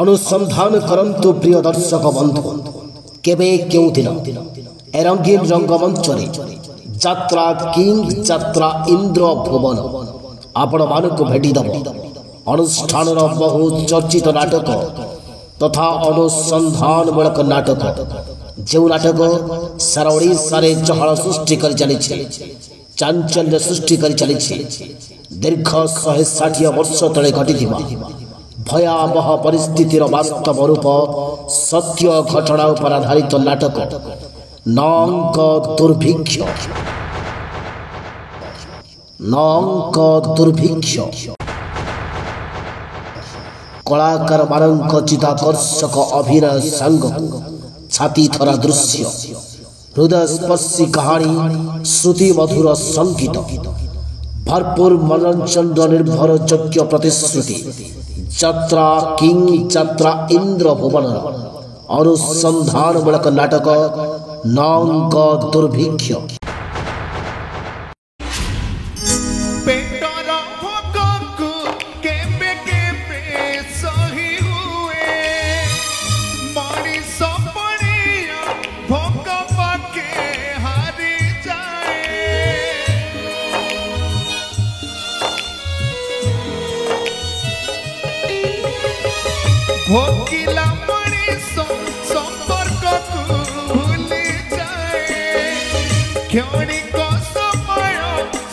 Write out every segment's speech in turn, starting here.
अनुसंधान करंतु प्रिय दर्शक बंधु केबे केउ दिन ए रंगीन रंगमंच रे यात्रा किंग यात्रा इंद्र भुवन आपण मानक भेटी दब अनुष्ठान बहु चर्चित नाटक तथा अनुसंधान मूलक नाटक जो नाटक सारा ओडिशा रे चहल सृष्टि कर चली चांचल्य सृष्टि कर चली दीर्घ 160 वर्ष तले घटिथिबा भयावह परिस्थितिर वास्तव रूप सत्य घटना पर आधारित नाटक नंक दुर्भिक्ष कलाकार मानक चिताकर्षक अभिनय संग छाती थरा दृश्य हृदय स्पर्शी कहानी श्रुति मधुर संगीत भरपूर मनोरंजन निर्भर योग्य प्रतिश्रुति यात्रा किंग यात्रा इंद्र भुवन अनुसंधान मूलक नाटक नंक दुर्भिक्ष भोगिला मनीषो संपर्क को भूल जाए क्षणिक समय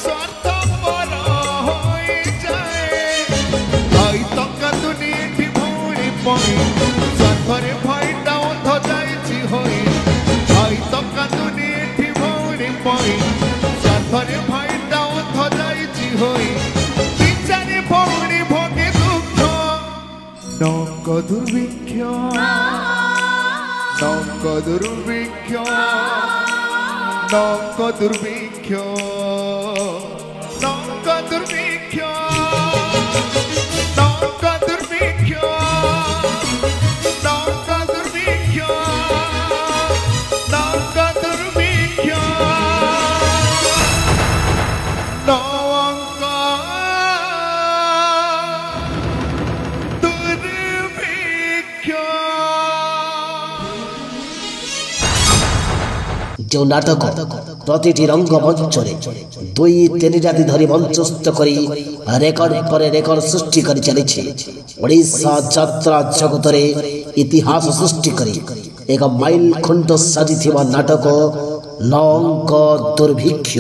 स्वार्थपर हो जाए आई टंका दुनिया भूली पई स्वार्थरे फाइदा उठ जाई होई आई टंका दुनिया भूली पई स्वार्थरे फाइदा उठ जाई होई बिचारी भौणी भोगे दुख नंक दुर्भिक्ष नंक दुर्भिक्ष नंक दुर्भिक्ष नंक दुर्भिक्ष नंक दुर्भिक्ष नंक दुर्भिक्ष नंक दुर्भिक्ष जो नाटक प्रतिटी रंगमंच रे 2-3 राति धरी मंचस्थ करी रेकर्ड पर रेकर्ड सृष्टि कर चली ओडिशा यात्रा जगत रे इतिहास सृष्टि करी एक माइल खंड साजिथिबा नाटक नंक दुर्भिक्ष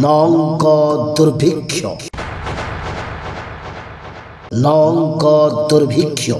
नंक दुर्भिक्ष नंक दुर्भिक्ष।